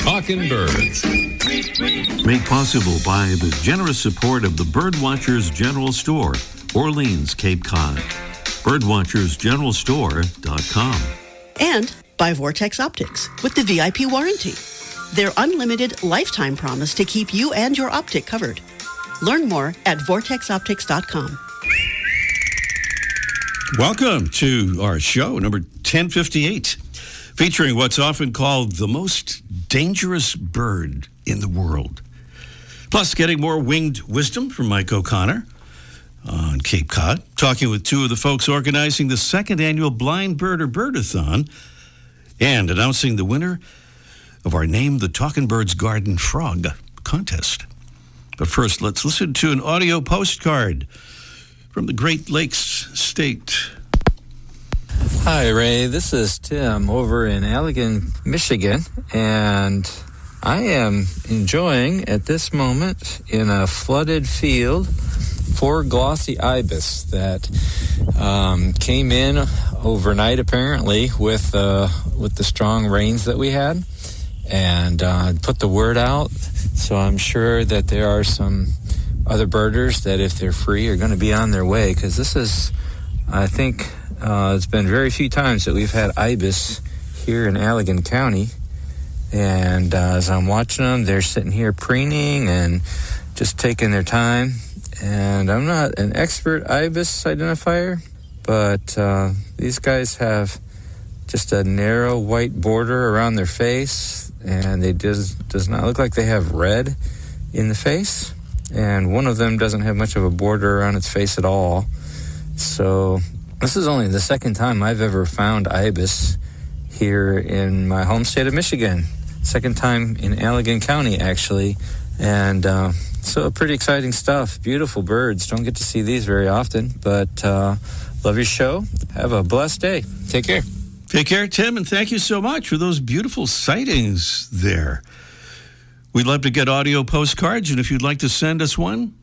Talking Birds. Made possible by the generous support of the Birdwatchers General Store, Orleans, Cape Cod. Birdwatchersgeneralstore.com. And by Vortex Optics with the VIP warranty. Their unlimited lifetime promise to keep you and your optic covered. Learn more at vortexoptics.com. Welcome to our show, number 1058, featuring what's often called the most dangerous bird in the world. Plus, getting more winged wisdom from Mike O'Connor on Cape Cod, talking with two of the folks organizing the second annual Blind Birder Bird-a-Thon, and announcing the winner of our Name the Talking Birds Garden Frog contest. But first, let's listen to an audio postcard from the Great Lakes State. Hi, Ray. This is Tim over in Allegan, Michigan, and I am enjoying at this moment in a flooded field 4 Glossy Ibis that came in overnight, apparently, with the strong rains that we had, and put the word out. So I'm sure that there are some other birders that, if they're free, are going to be on their way, because this is, I think, it's been very few times that we've had ibis here in Allegan County. And as I'm watching them, they're sitting here preening and just taking their time. And I'm not an expert ibis identifier, but these guys have just a narrow white border around their face, and they does not look like they have red in the face. And one of them doesn't have much of a border around its face at all. So this is only the second time I've ever found ibis here in my home state of Michigan. Second time in Allegan County, actually. And so pretty exciting stuff. Beautiful birds. Don't get to see these very often, but love your show. Have a blessed day. Take care. Take care, Tim, and thank you so much for those beautiful sightings there. We'd love to get audio postcards, and if you'd like to send us one,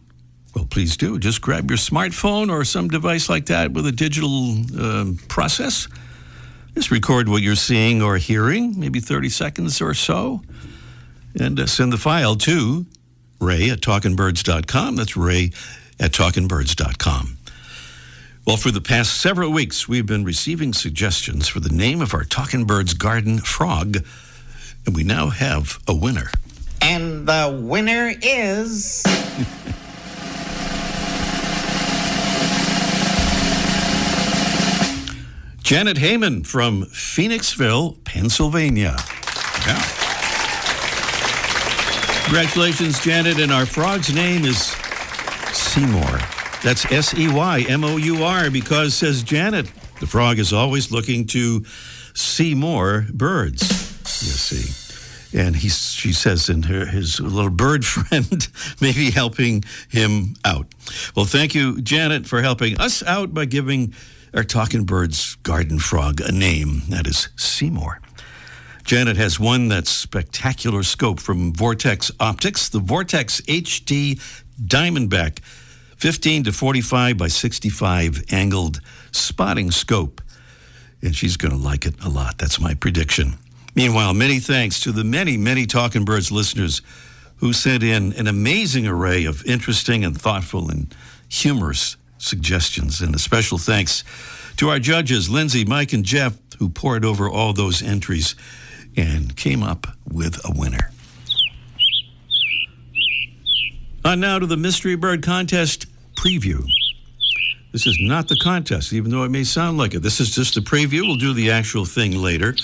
well, please do. Just grab your smartphone or some device like that with a digital process. Just record what you're seeing or hearing, maybe 30 seconds or so, and send the file to ray@talkingbirds.com. That's ray@talkingbirds.com. Well, for the past several weeks, we've been receiving suggestions for the name of our Talking Birds garden frog, and we now have a winner. And the winner is... Janet Heyman from Phoenixville, Pennsylvania. Yeah. Congratulations, Janet. And our frog's name is Seymour. That's Seymour, because, says Janet, the frog is always looking to see more birds, you see. And she says, and his little bird friend may be helping him out. Well, thank you, Janet, for helping us out by giving our Talking Birds garden frog a name. That is Seymour. Janet has won that spectacular scope from Vortex Optics, the Vortex HD Diamondback 15 to 45 by 65 angled spotting scope. And she's going to like it a lot. That's my prediction. Meanwhile, many thanks to the many, many Talking Birds listeners who sent in an amazing array of interesting and thoughtful and humorous suggestions. And a special thanks to our judges, Lindsay, Mike, and Jeff, who poured over all those entries and came up with a winner. On now to the Mystery Bird Contest preview. This is not the contest, even though it may sound like it. This is just a preview. We'll do the actual thing later.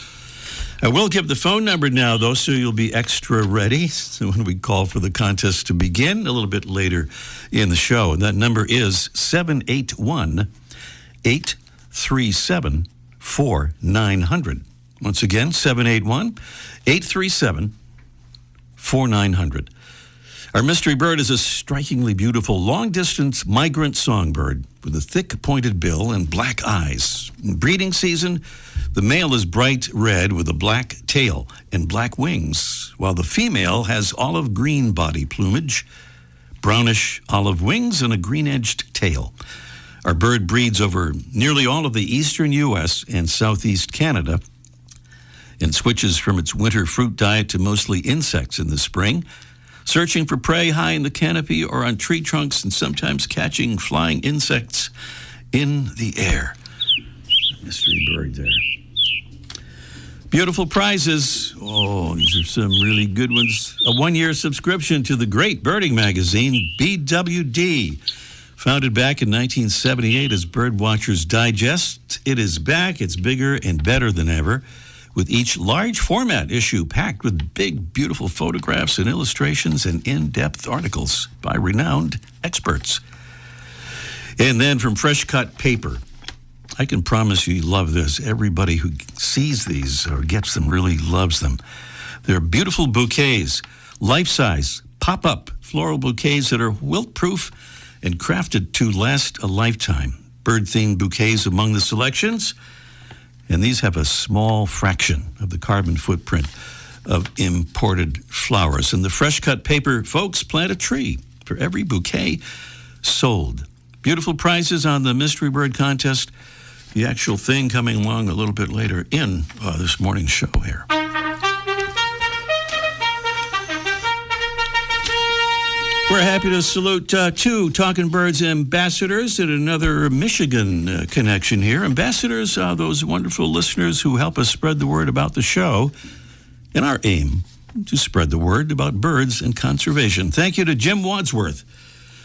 I will give the phone number now, though, so you'll be extra ready so when we call for the contest to begin a little bit later in the show. And that number is 781-837-4900. Once again, 781-837-4900. Our mystery bird is a strikingly beautiful long-distance migrant songbird with a thick pointed bill and black eyes. In breeding season, the male is bright red with a black tail and black wings, while the female has olive green body plumage, brownish olive wings, and a green-edged tail. Our bird breeds over nearly all of the eastern U.S. and southeast Canada, and switches from its winter fruit diet to mostly insects in the spring, searching for prey high in the canopy or on tree trunks and sometimes catching flying insects in the air. Mystery bird there. Beautiful prizes. Oh, these are some really good ones. A 1-year subscription to the great birding magazine, BWD. Founded back in 1978 as Birdwatcher's Digest, it is back. It's bigger and better than ever, with each large format issue packed with big, beautiful photographs and illustrations and in-depth articles by renowned experts. And then from fresh cut paper, I can promise you love this. Everybody who sees these or gets them really loves them. They're beautiful bouquets, life-size, pop-up floral bouquets that are wilt-proof and crafted to last a lifetime. Bird-themed bouquets among the selections, and these have a small fraction of the carbon footprint of imported flowers. And the fresh cut paper folks plant a tree for every bouquet sold. Beautiful prizes on the Mystery Bird Contest. The actual thing coming along a little bit later in this morning's show here. We're happy to salute two Talking Birds ambassadors and another Michigan connection here. Ambassadors are those wonderful listeners who help us spread the word about the show and our aim to spread the word about birds and conservation. Thank you to Jim Wadsworth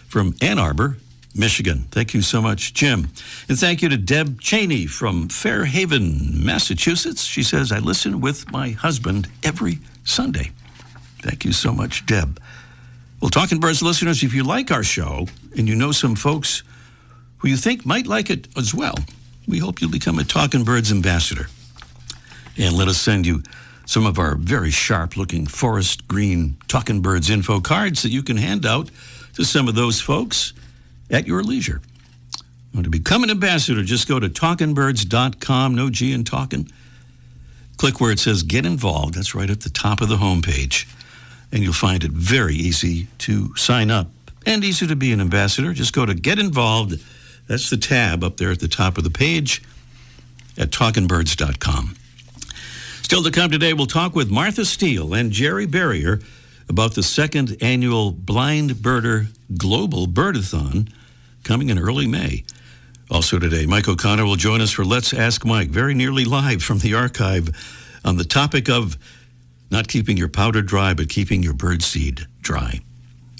from Ann Arbor, Michigan. Thank you so much, Jim. And thank you to Deb Cheney from Fairhaven, Massachusetts. She says, I listen with my husband every Sunday. Thank you so much, Deb. Well, Talking Birds listeners, if you like our show and you know some folks who you think might like it as well, we hope you'll become a Talking Birds ambassador. And let us send you some of our very sharp-looking forest green Talking Birds info cards that you can hand out to some of those folks at your leisure. Want to become an ambassador, just go to talkingbirds.com, no G in talking. Click where it says Get Involved. That's right at the top of the homepage. And you'll find it very easy to sign up and easy to be an ambassador. Just go to Get Involved. That's the tab up there at the top of the page at talkingbirds.com. Still to come today, we'll talk with Martha Steele and Jerry Berrier about the second annual Blind Birder Global Birder-a-Thon coming in early May. Also today, Mike O'Connor will join us for Let's Ask Mike, very nearly live from the archive on the topic of not keeping your powder dry, but keeping your bird seed dry.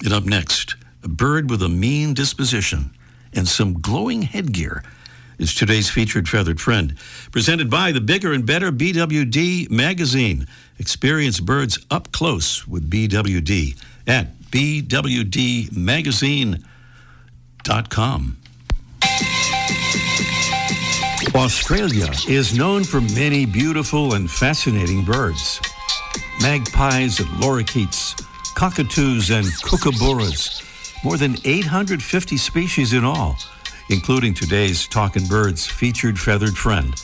And up next, a bird with a mean disposition and some glowing headgear is today's featured feathered friend. Presented by the Bigger and Better BWD magazine. Experience birds up close with BWD at bwdmagazine.com. Australia is known for many beautiful and fascinating birds. Magpies and lorikeets, cockatoos and kookaburras, more than 850 species in all, including today's Talking Birds featured feathered friend,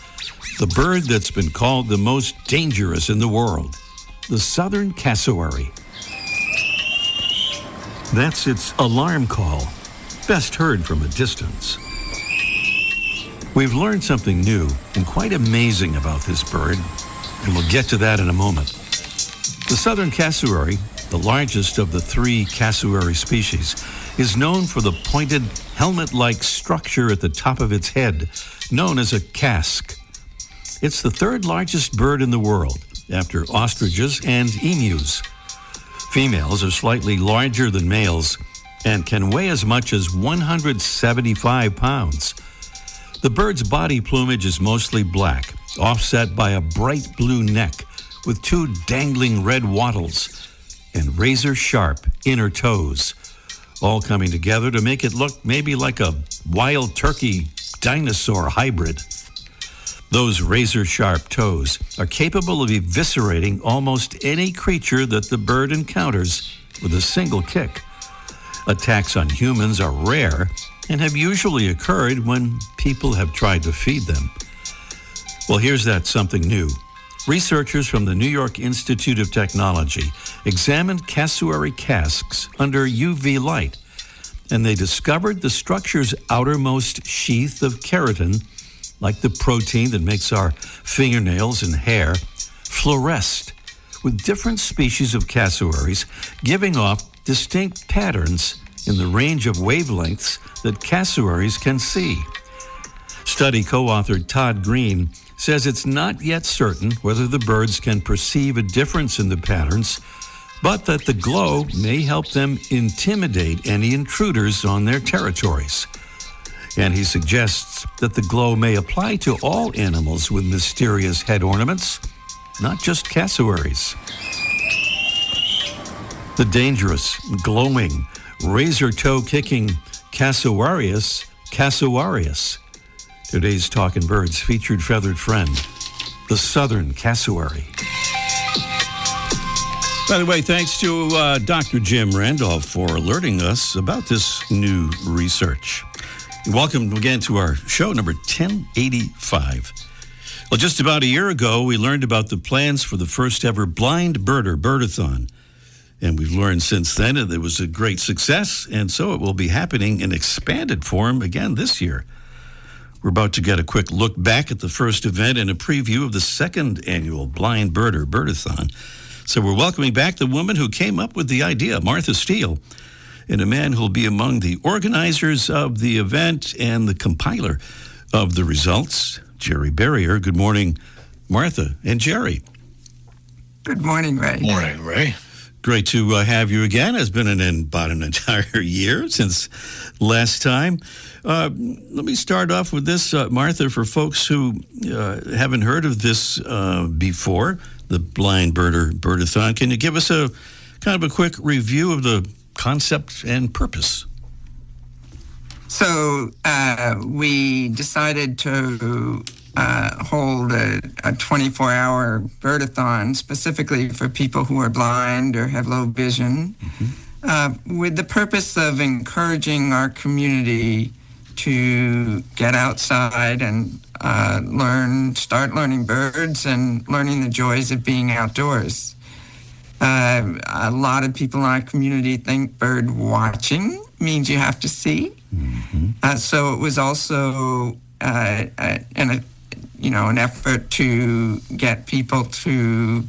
the bird that's been called the most dangerous in the world, the southern cassowary. That's its alarm call, best heard from a distance. We've learned something new and quite amazing about this bird, and we'll get to that in a moment. The southern cassowary, the largest of the three cassowary species, is known for the pointed helmet-like structure at the top of its head, known as a casque. It's the third largest bird in the world, after ostriches and emus. Females are slightly larger than males and can weigh as much as 175 pounds. The bird's body plumage is mostly black, offset by a bright blue neck with two dangling red wattles and razor-sharp inner toes, all coming together to make it look maybe like a wild turkey dinosaur hybrid. Those razor-sharp toes are capable of eviscerating almost any creature that the bird encounters with a single kick. Attacks on humans are rare and have usually occurred when people have tried to feed them. Well, here's that something new. Researchers from the New York Institute of Technology examined cassowary casques under UV light, and they discovered the structure's outermost sheath of keratin, like the protein that makes our fingernails and hair, fluoresce with different species of cassowaries giving off distinct patterns in the range of wavelengths that cassowaries can see. Study co-author Todd Green says it's not yet certain whether the birds can perceive a difference in the patterns, but that the glow may help them intimidate any intruders on their territories. And he suggests that the glow may apply to all animals with mysterious head ornaments, not just cassowaries. The dangerous, glowing, razor-toe-kicking Cassowarius. Today's Talkin' Birds featured feathered friend, the southern cassowary. By the way, thanks to Dr. Jim Randolph for alerting us about this new research. Welcome again to our show number 1085. Well, just about a year ago, we learned about the plans for the first ever Blind Birder Bird-a-Thon. And we've learned since then that it was a great success, and so it will be happening in expanded form again this year. We're about to get a quick look back at the first event and a preview of the second annual Blind Birder Bird-a-Thon. So we're welcoming back the woman who came up with the idea, Martha Steele, and a man who'll be among the organizers of the event and the compiler of the results, Jerry Berrier. Good morning, Martha and Jerry. Good morning, Ray. Morning, Ray. Great to have you again. It's been about an entire year since last time. Let me start off with this, Martha, for folks who haven't heard of this before, the Blind Birder Bird-a-Thon. Can you give us a kind of a quick review of the concept and purpose? So we decided to hold a 24-hour bird-a-thon specifically for people who are blind or have low vision, with the purpose of encouraging our community to get outside and start learning birds and learning the joys of being outdoors. A lot of people in our community think bird watching means you have to see. So it was also an effort to get people to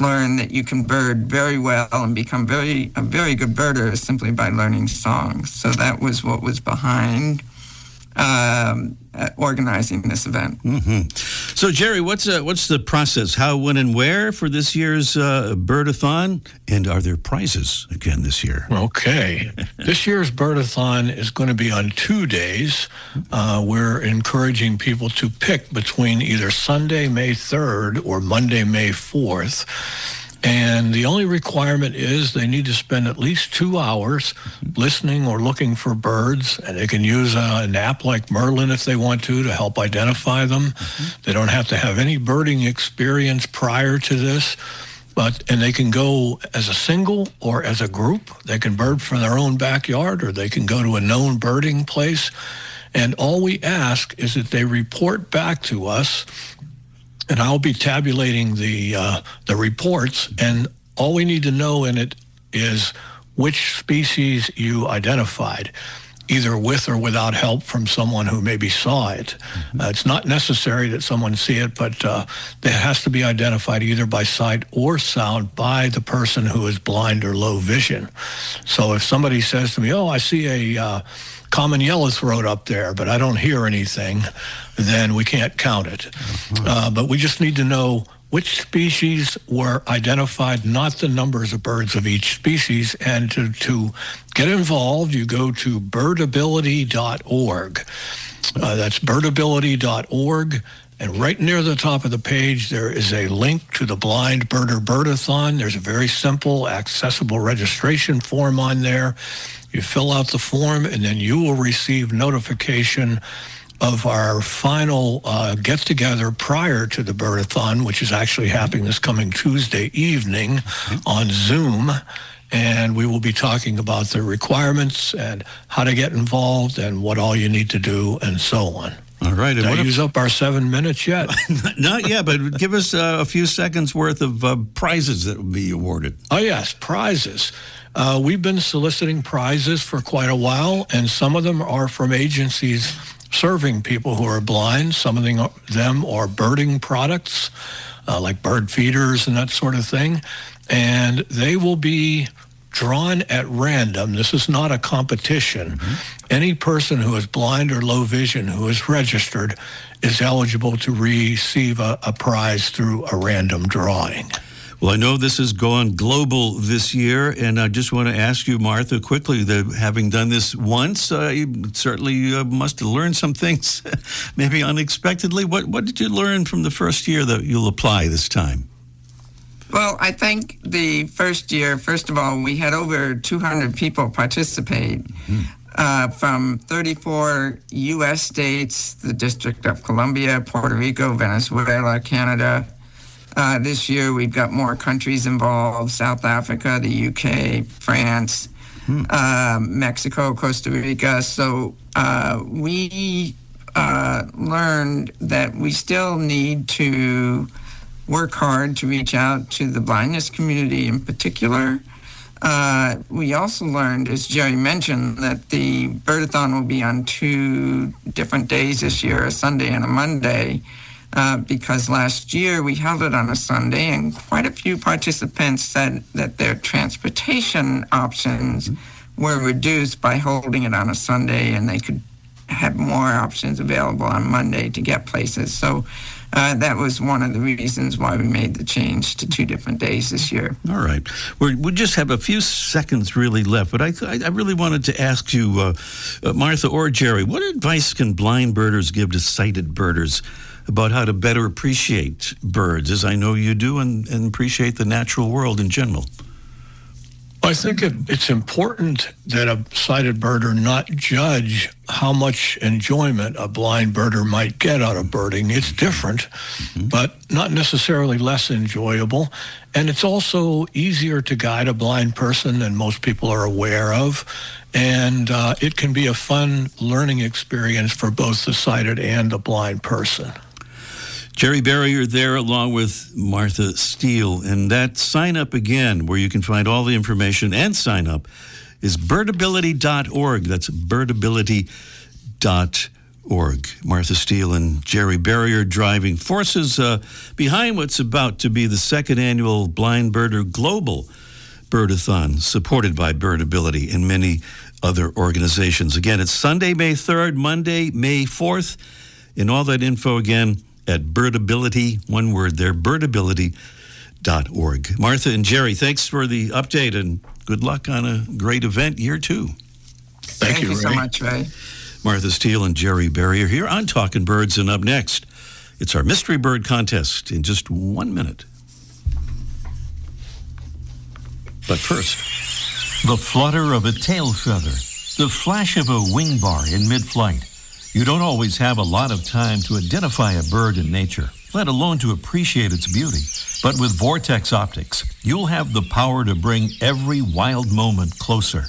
learn that you can bird very well and become a very good birder simply by learning songs. So that was what was behind organizing this event. So, Jerry, what's the process? How, when, and where for this year's Bird-a-Thon? And are there prizes again this year? Okay. This year's Bird-a-Thon is going to be on 2 days. We're encouraging people to pick between either Sunday, May 3rd or Monday, May 4th. And the only requirement is they need to spend at least 2 hours listening or looking for birds, and they can use an app like Merlin if they want to help identify them. They don't have to have any birding experience prior to this, and they can go as a single or as a group. They can bird from their own backyard, or they can go to a known birding place. And all we ask is that they report back to us, and I'll be tabulating the reports, and all we need to know in it is which species you identified, either with or without help from someone who maybe saw it. It's not necessary that someone see it, but it has to be identified either by sight or sound by the person who is blind or low vision. So if somebody says to me, I see a common yellow-throat up there, but I don't hear anything, then we can't count it. But we just need to know which species were identified, not the numbers of birds of each species. And to get involved, you go to birdability.org. That's birdability.org. And right near the top of the page, there is a link to the Blind Birder Bird-a-Thon. There's a very simple, accessible registration form on there. You fill out the form, and then you will receive notification of our final get-together prior to the Bird-a-Thon, which is actually happening this coming Tuesday evening on Zoom. And we will be talking about the requirements and how to get involved and what all you need to do and so on. All right. Did I use up our 7 minutes yet? Not yet, but give us a few seconds worth of prizes that will be awarded. Oh, yes, prizes. We've been soliciting prizes for quite a while, and some of them are from agencies serving people who are blind. Some of them are birding products. like bird feeders and that sort of thing. And they will be drawn at random. This is not a competition. Any person who is blind or low vision who is registered is eligible to receive a prize through a random drawing. Well, I know this has gone global this year, and I just want to ask you, Martha, quickly, having done this once, you certainly must have learned some things, maybe unexpectedly. What did you learn from the first year that you'll apply this time? Well, I think the first year, first of all, we had over 200 people participate from 34 U.S. states, the District of Columbia, Puerto Rico, Venezuela, Canada. This year, we've got more countries involved: South Africa, the UK, France, Mexico, Costa Rica. So we learned that we still need to work hard to reach out to the blindness community in particular. We also learned, as Jerry mentioned, that the Bird-a-Thon will be on 2 different days this year, a Sunday and a Monday, because last year we held it on a Sunday, and quite a few participants said that their transportation options were reduced by holding it on a Sunday, and they could have more options available on Monday to get places. So that was one of the reasons why we made the change to 2 different days this year. All right. We just have a few seconds really left, but I really wanted to ask you, Martha or Jerry, what advice can blind birders give to sighted birders about how to better appreciate birds, as I know you do, and appreciate the natural world in general? I think it's important that a sighted birder not judge how much enjoyment a blind birder might get out of birding. It's different, but not necessarily less enjoyable. And it's also easier to guide a blind person than most people are aware of. And it can be a fun learning experience for both the sighted and the blind person. Jerry Barrier there along with Martha Steele. And that sign up again, where you can find all the information and sign up, is birdability.org. That's birdability.org. Martha Steele and Jerry Barrier driving forces behind what's about to be the 2nd annual Blind Birder Global Bird-a-Thon, supported by Birdability and many other organizations. Again, it's Sunday, May 3rd, Monday, May 4th. And all that info again at Birdability, one word there, birdability.org. Martha and Jerry, thanks for the update and good luck on a great event, year 2. Thank you, Ray. So much, Ray. Martha Steele and Jerry Barrier here on Talking Birds, and up next, it's our Mystery Bird Contest in just 1 minute. But first, the flutter of a tail feather, the flash of a wing bar in mid-flight. You don't always have a lot of time to identify a bird in nature, let alone to appreciate its beauty. But with Vortex Optics, you'll have the power to bring every wild moment closer.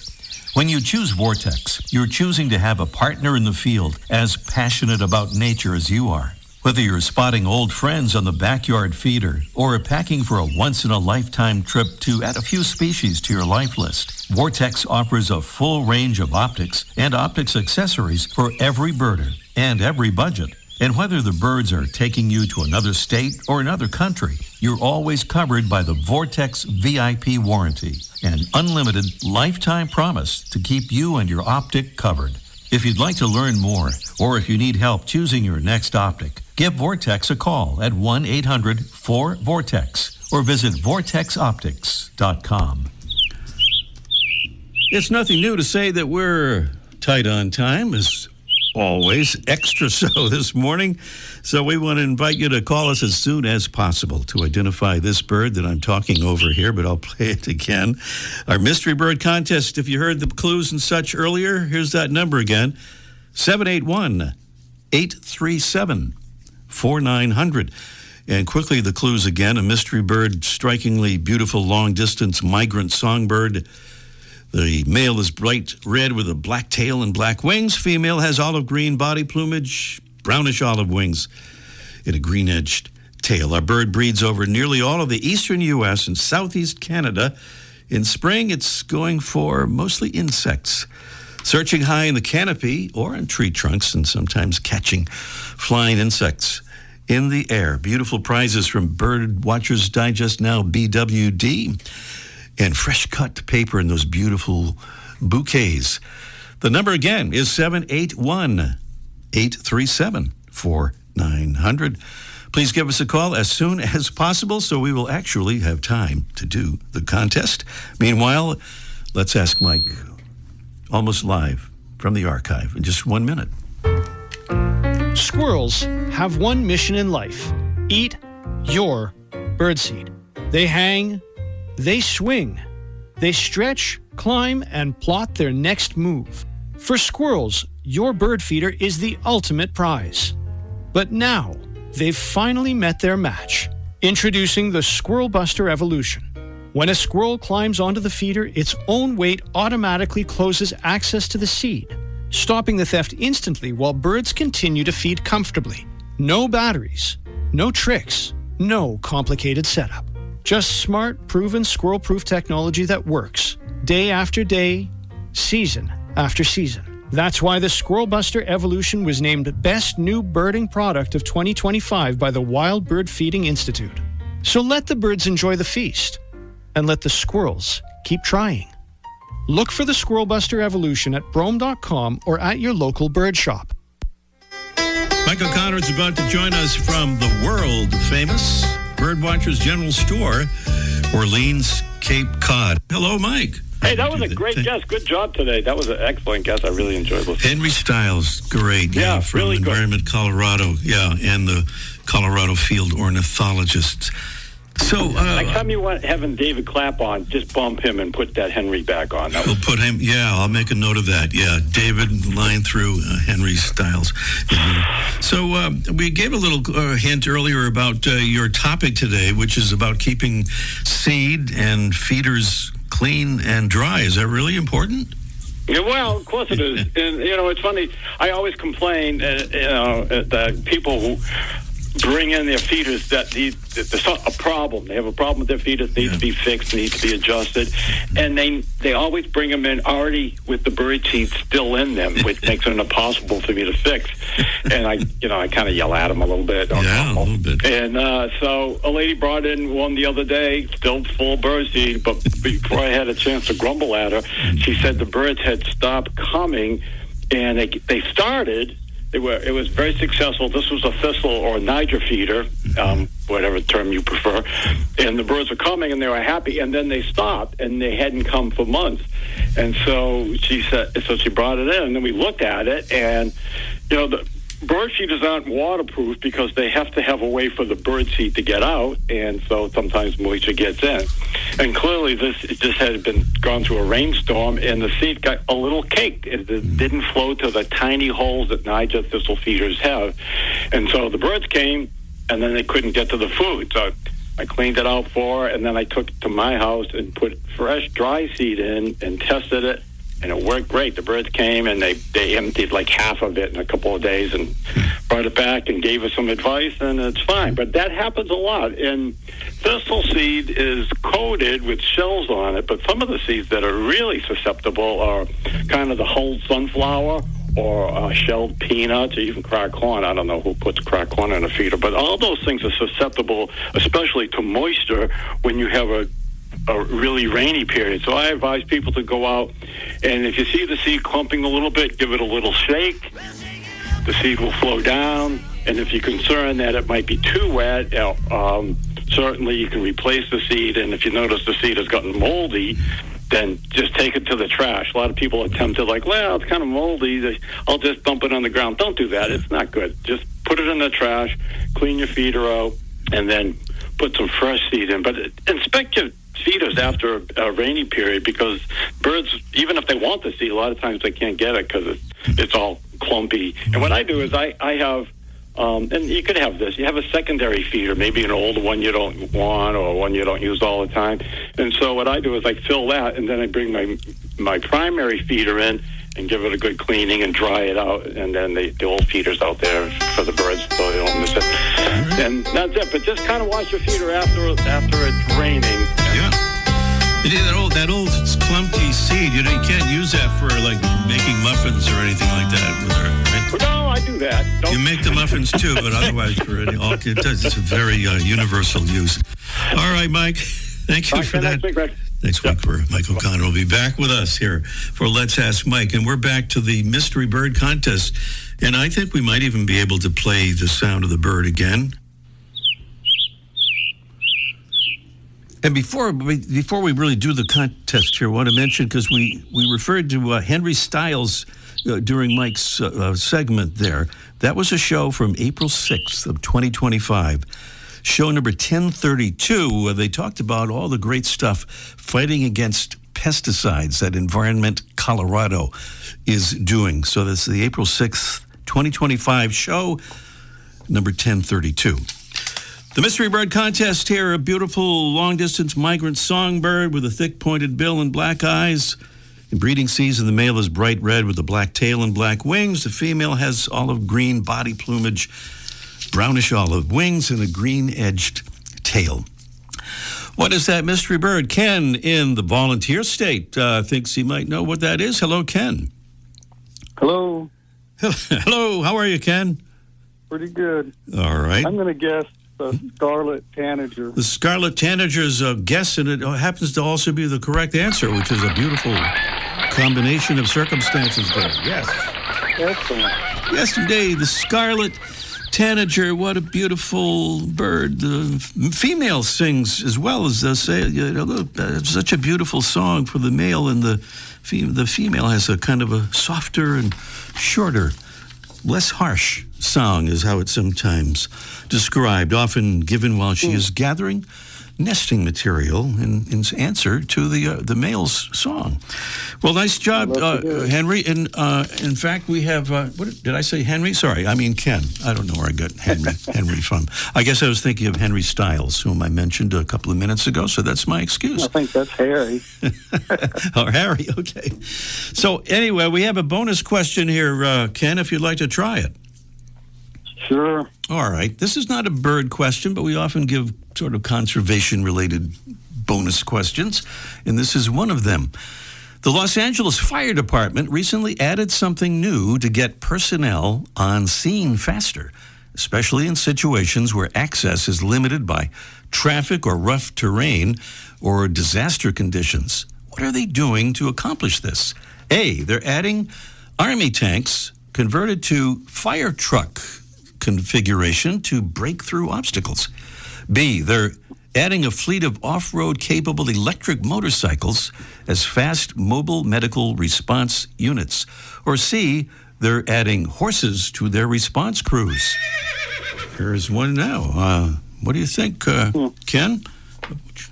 When you choose Vortex, you're choosing to have a partner in the field as passionate about nature as you are. Whether you're spotting old friends on the backyard feeder or packing for a once-in-a-lifetime trip to add a few species to your life list, Vortex offers a full range of optics and optics accessories for every birder and every budget. And whether the birds are taking you to another state or another country, you're always covered by the Vortex VIP warranty, an unlimited lifetime promise to keep you and your optic covered. If you'd like to learn more, or if you need help choosing your next optic, give Vortex a call at 1-800-4VORTEX or visit vortexoptics.com. it's nothing new to say that we're tight on time, as always, extra so this morning. So we want to invite you to call us as soon as possible to identify this bird that I'm talking over here, but I'll play it again. Our Mystery Bird Contest, if you heard the clues and such earlier, here's that number again, 781-837-4900. And quickly, the clues again, a mystery bird, strikingly beautiful long-distance migrant songbird. The male is bright red with a black tail and black wings. Female has olive green body plumage, brownish olive wings, and a green-edged tail. Our bird breeds over nearly all of the eastern U.S. and southeast Canada. In spring, it's going for mostly insects, searching high in the canopy or in tree trunks and sometimes catching flying insects in the air. Beautiful prizes from Bird Watchers Digest Now BWD and fresh cut paper in those beautiful bouquets. The number again is 781-837-4900. Please give us a call as soon as possible so we will actually have time to do the contest. Meanwhile, let's ask Mike, almost live from the archive in just 1 minute. Squirrels have one mission in life: eat your birdseed. They hang, they swing, they stretch, climb, and plot their next move. For squirrels, your bird feeder is the ultimate prize. But now, they've finally met their match. Introducing the Squirrel Buster Evolution. When a squirrel climbs onto the feeder, its own weight automatically closes access to the seed, stopping the theft instantly while birds continue to feed comfortably. No batteries, no tricks, no complicated setup. Just smart, proven squirrel-proof technology that works day after day, season after season. That's why the Squirrel Buster Evolution was named Best New Birding Product of 2025 by the Wild Bird Feeding Institute. So let the birds enjoy the feast, and let the squirrels keep trying. Look for the Squirrel Buster Evolution at Brome.com or at your local bird shop. Mike O'Connor is about to join us from the world-famous Birdwatchers General Store, Orleans, Cape Cod. Hello, Mike. Hey, that was a great guest. Good job today. That was an excellent guest. I really enjoyed listening. Henry Stiles, great. Yeah, from really good. Environment Colorado. Yeah, and the Colorado Field Ornithologists. So next time you want having David Clapp on, just bump him and put that Henry back on. We'll put him. Yeah, I'll make a note of that. Yeah, David line through Henry Stiles. So we gave a little hint earlier about your topic today, which is about keeping seed and feeders clean and dry. Is that really important? Yeah, well, of course it is. And, it's funny. I always complain, that people who bring in their feeders that there's a problem. They have a problem with their feeders, needs to be fixed, needs to be adjusted. And they always bring them in already with the bird seed still in them, which makes it impossible for me to fix. And I kind of yell at them a little bit. Yeah, a little bit. And so a lady brought in one the other day, still full of bird seed, but before I had a chance to grumble at her, she said the birds had stopped coming, and they started. It was very successful. This was a thistle or a Niger feeder, whatever term you prefer. And the birds were coming, and they were happy. And then they stopped, and they hadn't come for months. And so she brought it in, and then we looked at it, and the bird feeders aren't waterproof because they have to have a way for the bird seed to get out, and so sometimes moisture gets in. And clearly this had gone through a rainstorm, and the seed got a little caked. It didn't flow to the tiny holes that Niger thistle feeders have. And so the birds came, and then they couldn't get to the food. So I cleaned it out for her, and then I took it to my house and put fresh dry seed in and tested it. And it worked great. The birds came, and they emptied like half of it in a couple of days and brought it back and gave us some advice, and it's fine. But that happens a lot. And thistle seed is coated with shells on it, but some of the seeds that are really susceptible are kind of the hulled sunflower or shelled peanuts or even cracked corn. I don't know who puts cracked corn in a feeder, but all those things are susceptible, especially to moisture when you have a really rainy period. So I advise people to go out, and if you see the seed clumping a little bit, give it a little shake. The seed will flow down, and if you're concerned that it might be too wet, certainly you can replace the seed, and if you notice the seed has gotten moldy, then just take it to the trash. A lot of people attempt to well, it's kind of moldy, I'll just dump it on the ground. Don't do that. It's not good. Just put it in the trash, clean your feeder out, and then put some fresh seed in. But inspect your feeders after a rainy period, because birds, even if they want the seed, a lot of times they can't get it because it's all clumpy. And what I do is I have, and you could have this, you have a secondary feeder, maybe an old one you don't want or one you don't use all the time. And so what I do is I fill that, and then I bring my primary feeder in and give it a good cleaning and dry it out, and then the old feeder's out there for the birds so they don't miss it. And that's it. But just kind of wash your feeder after it's raining. Yeah. That old clumpy seed, you can't use that for like making muffins or anything like that with her, right? No, I do that. You make the muffins too, but otherwise, it's a very universal use. All right, Mike. Thank you for that. Next week, Mike O'Connor will be back with us here for Let's Ask Mike. And we're back to the Mystery Bird Contest. And I think we might even be able to play the sound of the bird again. And before we really do the contest here, I want to mention, because we referred to Henry Styles during Mike's segment there. That was a show from April 6th of 2025. Show number 1032, where they talked about all the great stuff fighting against pesticides that Environment Colorado is doing. So this is the April 6th, 2025 show, number 1032. The Mystery Bird Contest here, a beautiful long-distance migrant songbird with a thick pointed bill and black eyes. In breeding season, the male is bright red with a black tail and black wings. The female has olive green body plumage, brownish olive wings, and a green-edged tail. What is that mystery bird? Ken in the Volunteer State thinks he might know what that is. Hello, Ken. Hello. Hello. How are you, Ken? Pretty good. All right. I'm going to guess the scarlet tanager. The scarlet tanager's a guess, and it happens to also be the correct answer, which is a beautiful combination of circumstances there. Yes. Excellent. Yes, indeed. The scarlet tanager, what a beautiful bird. The female sings as well as say, such a beautiful song for the male, and the female has a kind of a softer and shorter, less harsh song is how it's sometimes described, often given while she is gathering nesting material in answer to the male's song. Well, nice job, Henry. And in fact, we have, what did I say, Henry? Sorry, I mean Ken. I don't know where I got Henry from. I guess I was thinking of Henry Styles, whom I mentioned a couple of minutes ago, so that's my excuse. I think that's Harry. Oh, Harry, okay. So anyway, we have a bonus question here, Ken, if you'd like to try it. Sure. All right. This is not a bird question, but we often give sort of conservation-related bonus questions, and this is one of them. The Los Angeles Fire Department recently added something new to get personnel on scene faster, especially in situations where access is limited by traffic or rough terrain or disaster conditions. What are they doing to accomplish this? A, they're adding Army tanks converted to fire truck configuration to break through obstacles. B, they're adding a fleet of off-road capable electric motorcycles as fast mobile medical response units. Or C, they're adding horses to their response crews. Here's one now. What do you think, Ken?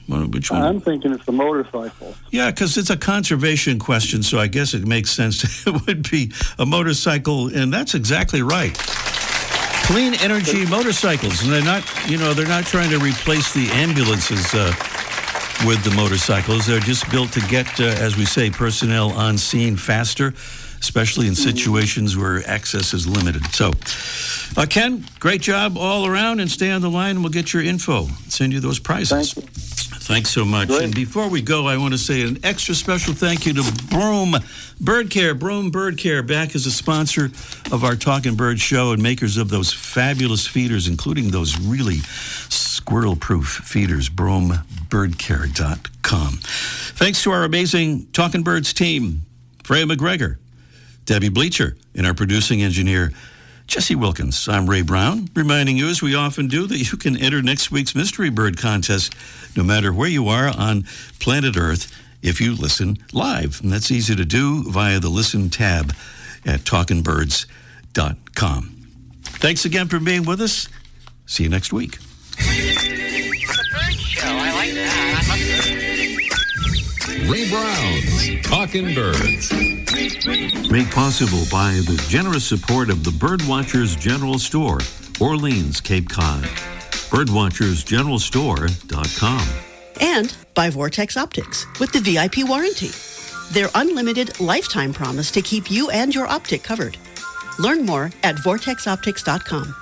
Which one? I'm thinking it's the motorcycle. Yeah, because it's a conservation question, so I guess it makes sense. It would be a motorcycle, and that's exactly right. Clean energy motorcycles, and they're not trying to replace the ambulances with the motorcycles. They're just built to get, as we say, personnel on scene faster, especially in situations where access is limited. So, Ken, great job all around, and stay on the line, and we'll get your info. Send you those prizes. Thank you. Thanks so much. Great. And before we go, I want to say an extra special thank you to Broome Bird Care. Broome Bird Care, back as a sponsor of our Talkin' Bird show and makers of those fabulous feeders, including those really squirrel-proof feeders, BroomeBirdCare.com. Thanks to our amazing Talkin' Birds team, Freya McGregor, Debbie Bleacher, and our producing engineer, Jesse Wilkins. I'm Ray Brown, reminding you, as we often do, that you can enter next week's Mystery Bird Contest no matter where you are on planet Earth if you listen live. And that's easy to do via the Listen tab at talkinbirds.com. Thanks again for being with us. See you next week. The Bird Show. I like that. Ray Brown's Talkin' Birds. Made possible by the generous support of the Birdwatchers General Store, Orleans, Cape Cod. Birdwatchersgeneralstore.com. And by Vortex Optics with the VIP warranty. Their unlimited lifetime promise to keep you and your optic covered. Learn more at vortexoptics.com.